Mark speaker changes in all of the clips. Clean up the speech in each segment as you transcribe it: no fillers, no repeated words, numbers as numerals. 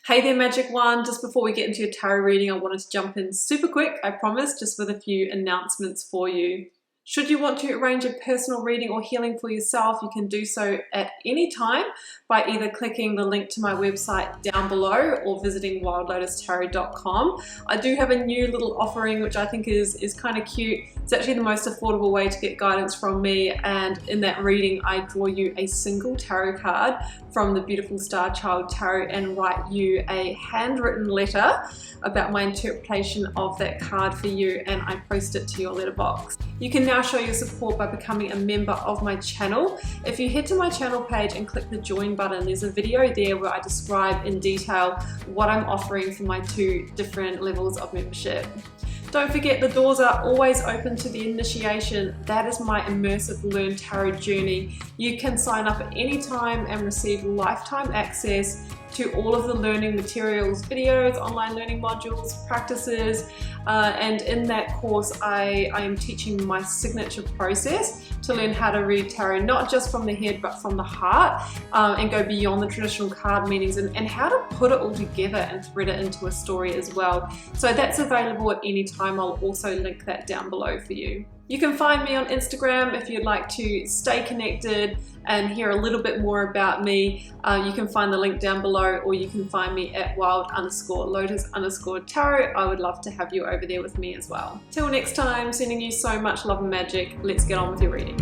Speaker 1: Hey there, Magic One. Just before we get into your tarot reading, I wanted to jump in super quick, I promise, just with a few announcements for you. Should you want to arrange a personal reading or healing for yourself, you can do so at any time by either clicking the link to my website down below or visiting wildlotustarot.com. I do have a new little offering which I think is kind of cute. It's actually the most affordable way to get guidance from me, and in that reading I draw you a single tarot card from the beautiful Star Child Tarot and write you a handwritten letter about my interpretation of that card for you, and I post it to your letterbox. You can now show your support by becoming a member of my channel. If you head to my channel page and click the join button, there's a video there where I describe in detail what I'm offering for my two different levels of membership. Don't forget, the doors are always open to the initiation. That is my immersive Learn Tarot journey. You can sign up at any time and receive lifetime access to all of the learning materials, videos, online learning modules, practices, and in that course I am teaching my signature process to learn how to read tarot, not just from the head but from the heart, and go beyond the traditional card meanings, and how to put it all together and thread it into a story as well. So that's available at any time. I'll also link that down below for you. You can find me on Instagram if you'd like to stay connected and hear a little bit more about me. You can find the link down below, or you can find me at wild_lotus_tarot. I would love to have you over there with me as well. Till next time, sending you so much love and magic. Let's get on with your reading.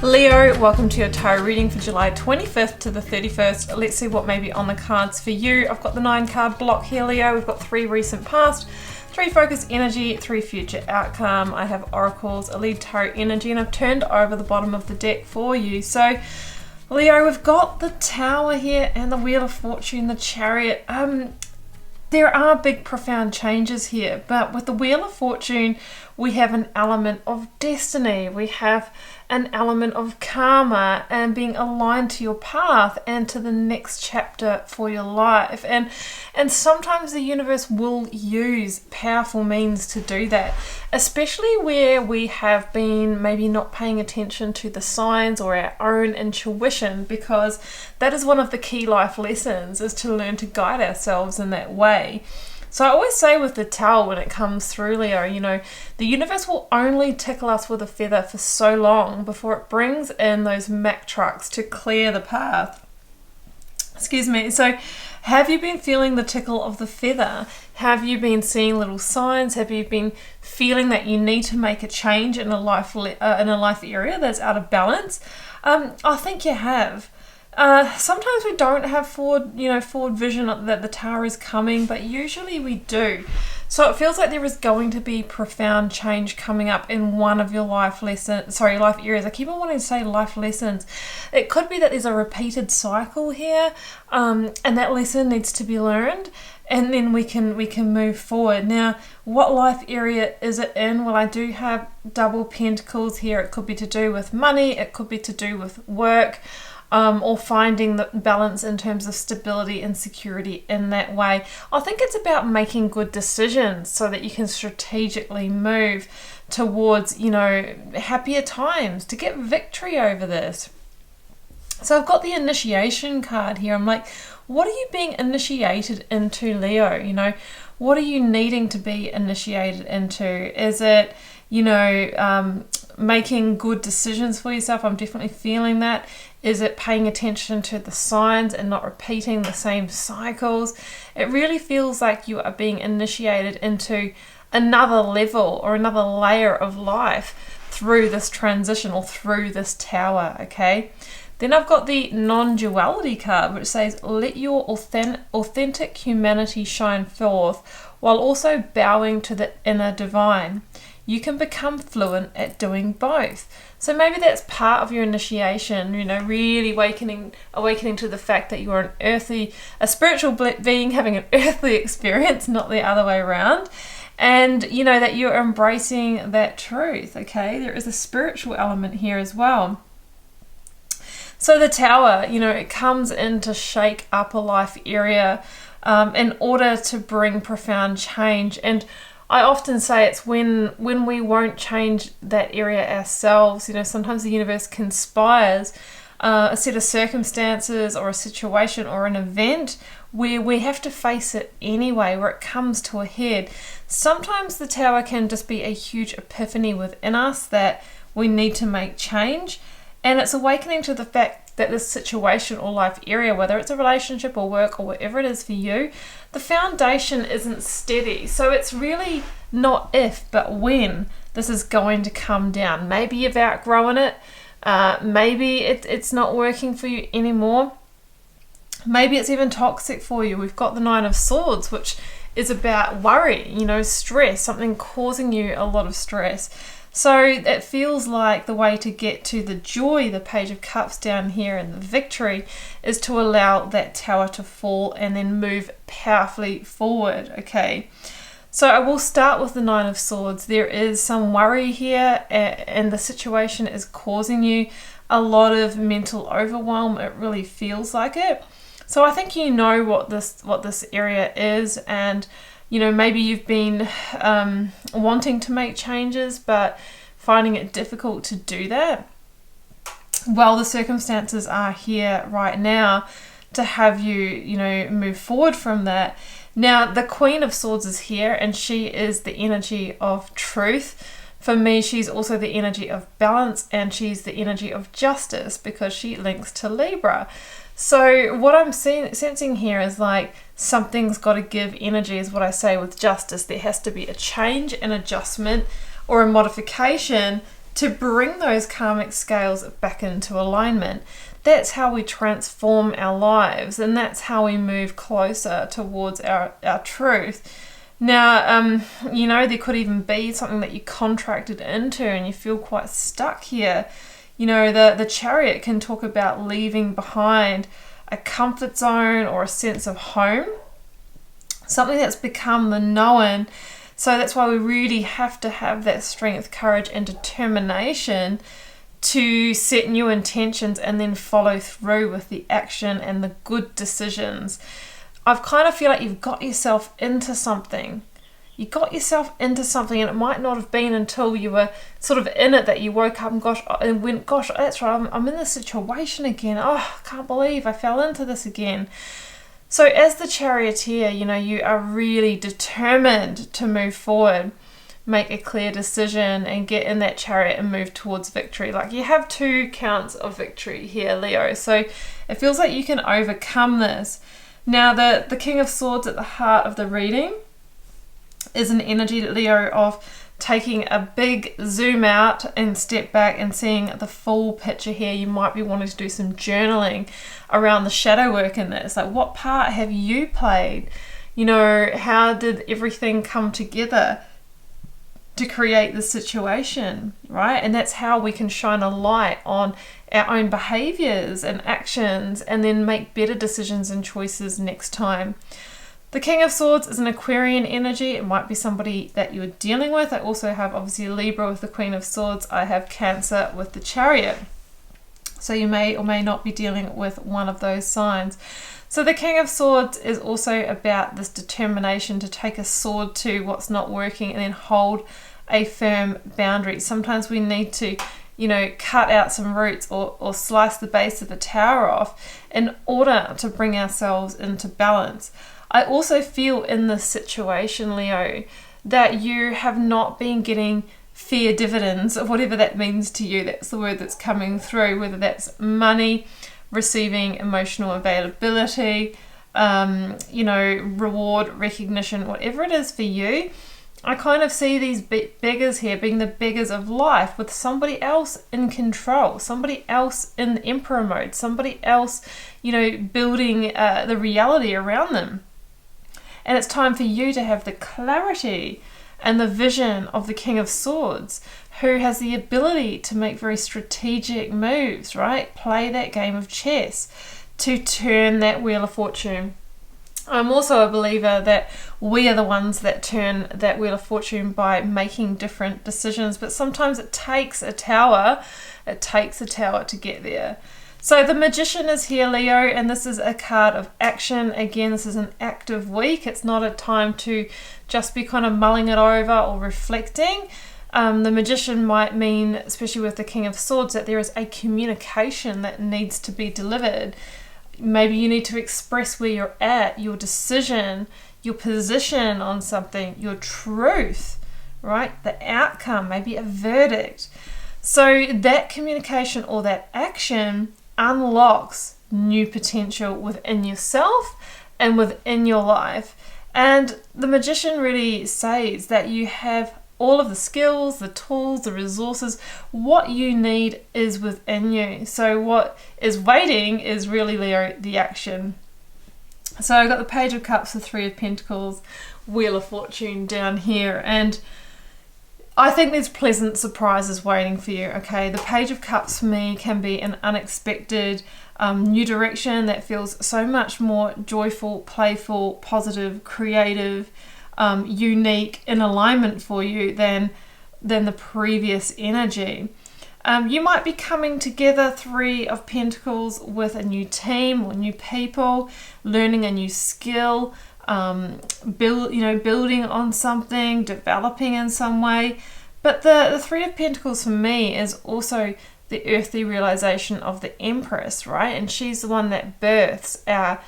Speaker 1: Leo, welcome to your tarot reading for July 25th to the 31st. Let's see what may be on the cards for you. I've got the 9-card block here, Leo. We've got 3 recent past, 3 focus energy, 3 future outcome. I have oracles, a lead tarot energy, and I've turned over the bottom of the deck for you. So, Leo, we've got the Tower here and the Wheel of Fortune, the Chariot. There are big, profound changes here, but with the Wheel of Fortune, we have an element of destiny. We have an element of karma and being aligned to your path and to the next chapter for your life. And sometimes the universe will use powerful means to do that, especially where we have been maybe not paying attention to the signs or our own intuition, because that is one of the key life lessons, is to learn to guide ourselves in that way. So I always say with the Tower, when it comes through, Leo, you know, the universe will only tickle us with a feather for so long before it brings in those Mack trucks to clear the path. Excuse me. So have you been feeling the tickle of the feather? Have you been seeing little signs? Have you been feeling that you need to make a change in a life area that's out of balance? I think you have. Sometimes we don't have forward vision that the Tower is coming, but usually we do. So it feels like there is going to be profound change coming up in one of your life areas. I keep on wanting to say life lessons. It could be that there's a repeated cycle here, and that lesson needs to be learned, and then we can move forward. Now, what life area is it in? Well, I do have double pentacles here. It could be to do with money. It could be to do with work. Or finding the balance in terms of stability and security in that way. I think it's about making good decisions so that you can strategically move towards, happier times, to get victory over this. So I've got the initiation card here. I'm like, what are you being initiated into, Leo? What are you needing to be initiated into? Is it, making good decisions for yourself? I'm definitely feeling that. Is it paying attention to the signs and not repeating the same cycles? It really feels like you are being initiated into another level or another layer of life through this transition or through this Tower, okay? Then I've got the non-duality card, which says, let your authentic humanity shine forth while also bowing to the inner divine. You can become fluent at doing both. So maybe that's part of your initiation, really awakening to the fact that you are a spiritual being having an earthly experience, not the other way around. And, that you're embracing that truth, okay? There is a spiritual element here as well. So the Tower, it comes in to shake up a life area in order to bring profound change. And I often say it's when we won't change that area ourselves. Sometimes the universe conspires a set of circumstances or a situation or an event where we have to face it anyway, where it comes to a head. Sometimes the Tower can just be a huge epiphany within us that we need to make change. And it's awakening to the fact that this situation or life area, whether it's a relationship or work or whatever it is for you, the foundation isn't steady. So it's really not if, but when this is going to come down. Maybe you've outgrown it. Maybe it's not working for you anymore. Maybe it's even toxic for you. We've got the Nine of Swords, which is about worry, stress, something causing you a lot of stress. So it feels like the way to get to the joy, the Page of Cups down here, and the victory is to allow that Tower to fall and then move powerfully forward, okay? So I will start with the Nine of Swords. There is some worry here, and the situation is causing you a lot of mental overwhelm. It really feels like it. So I think what this area is, and maybe you've been wanting to make changes but finding it difficult to do that. Well, the circumstances are here right now to have you, move forward from that. Now, the Queen of Swords is here, and she is the energy of truth. For me, she's also the energy of balance, and she's the energy of justice because she links to Libra. So what I'm sensing here is like something's got to give energy, is what I say with justice. There has to be a change, an adjustment, or a modification to bring those karmic scales back into alignment. That's how we transform our lives, and that's how we move closer towards our truth. Now, there could even be something that you contracted into and you feel quite stuck here. The Chariot can talk about leaving behind a comfort zone or a sense of home, something that's become the known. So that's why we really have to have that strength, courage, and determination to set new intentions and then follow through with the action and the good decisions. I kind of feel like you've got yourself into something. You got yourself into something, and it might not have been until you were sort of in it that you woke up and went, gosh, that's right, I'm in this situation again. Oh, I can't believe I fell into this again. So as the Charioteer, you are really determined to move forward, make a clear decision, and get in that chariot and move towards victory. Like, you have 2 counts of victory here, Leo. So it feels like you can overcome this. Now, the King of Swords at the heart of the reading is an energy, Leo, of taking a big zoom out and step back and seeing the full picture here. You might be wanting to do some journaling around the shadow work in this. Like, what part have you played? How did everything come together to create the situation, right? And that's how we can shine a light on our own behaviors and actions and then make better decisions and choices next time. The King of Swords is an Aquarian energy. It might be somebody that you're dealing with. I also have obviously Libra with the Queen of Swords. I have Cancer with the Chariot. So you may or may not be dealing with one of those signs. So the King of Swords is also about this determination to take a sword to what's not working and then hold a firm boundary. Sometimes we need to, cut out some roots or slice the base of the tower off in order to bring ourselves into balance. I also feel in this situation, Leo, that you have not been getting fair dividends, or whatever that means to you. That's the word that's coming through, whether that's money, receiving emotional availability, reward, recognition, whatever it is for you. I kind of see these beggars here being the beggars of life, with somebody else in control, somebody else in the emperor mode, somebody else, building the reality around them. And it's time for you to have the clarity and the vision of the King of Swords, who has the ability to make very strategic moves, right? Play that game of chess to turn that wheel of fortune. I'm also a believer that we are the ones that turn that wheel of fortune by making different decisions, but sometimes it takes a tower to get there. So the Magician is here, Leo, and this is a card of action. Again, this is an active week. It's not a time to just be kind of mulling it over or reflecting. The Magician might mean, especially with the King of Swords, that there is a communication that needs to be delivered. Maybe you need to express where you're at, your decision, your position on something, your truth, right? The outcome, maybe a verdict. So that communication or that action unlocks new potential within yourself and within your life. And the Magician really says that you have all of the skills, the tools, the resources. What you need is within you. So what is waiting is really, Leo, the action. So I've got the Page of Cups, the Three of Pentacles, Wheel of Fortune down here, and I think there's pleasant surprises waiting for you, okay? The Page of Cups for me can be an unexpected new direction that feels so much more joyful, playful, positive, creative, unique, in alignment for you than the previous energy. You might be coming together, Three of Pentacles, with a new team or new people, learning a new skill, building on something, developing in some way. But the Three of Pentacles for me is also the earthly realization of the Empress, right? And she's the one that births our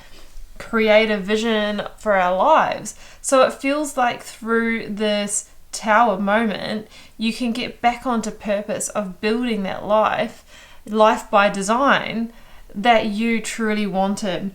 Speaker 1: creative vision for our lives. So it feels like through this Tower moment, you can get back onto purpose of building that life by design that you truly wanted.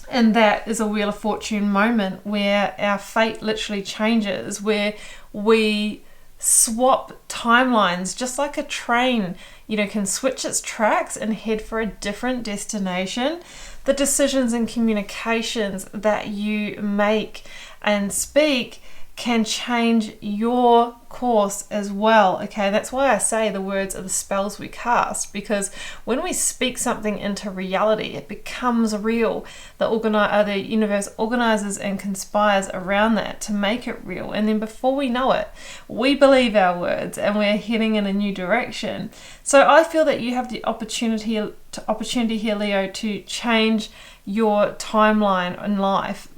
Speaker 1: And that is a Wheel of Fortune moment where our fate literally changes, where we swap timelines, just like a train, can switch its tracks and head for a different destination. The decisions and communications that you make and speak can change your course as well, okay? That's why I say the words are the spells we cast, because when we speak something into reality, it becomes real. The universe organizes and conspires around that to make it real, and then before we know it, we believe our words and we're heading in a new direction. So I feel that you have the opportunity here, Leo, to change your timeline in life,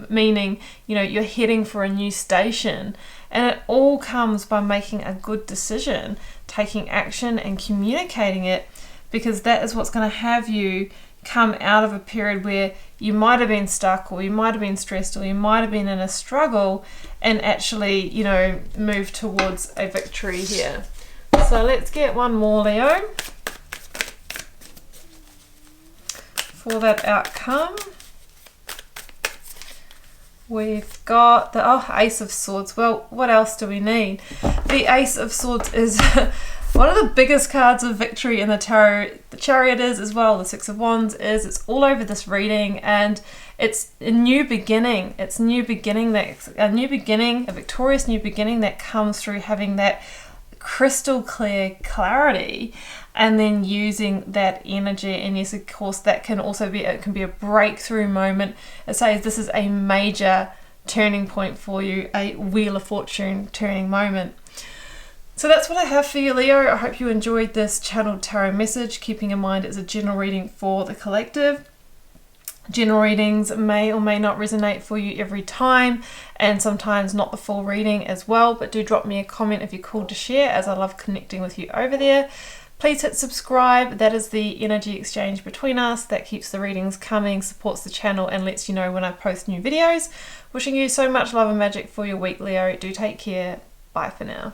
Speaker 1: meaning you're heading for a new station, and it all comes by making a good decision, taking action and communicating it, because that is what's going to have you come out of a period where you might have been stuck, or you might have been stressed, or you might have been in a struggle, and actually move towards a victory here. So let's get one more, Leo, for that outcome. We've got the Ace of Swords. Well, what else do we need? The Ace of Swords is one of the biggest cards of victory in the tarot. The Chariot is as well. The Six of Wands is. It's all over this reading, and it's a new beginning. It's a victorious new beginning that comes through having that crystal clear clarity, and then using that energy. And yes, of course, that can also be a breakthrough moment. It says this is a major turning point for you, a Wheel of Fortune turning moment. So that's what I have for you, Leo. I hope you enjoyed this channeled tarot message, keeping in mind it's a general reading for the collective. General readings may or may not resonate for you every time, and sometimes not the full reading as well, but do drop me a comment if you're called to share, as I love connecting with you over there. Please hit subscribe. That is the energy exchange between us that keeps the readings coming, supports the channel, and lets you know when I post new videos. Wishing you so much love and magic for your week, Leo. Do take care. Bye for now.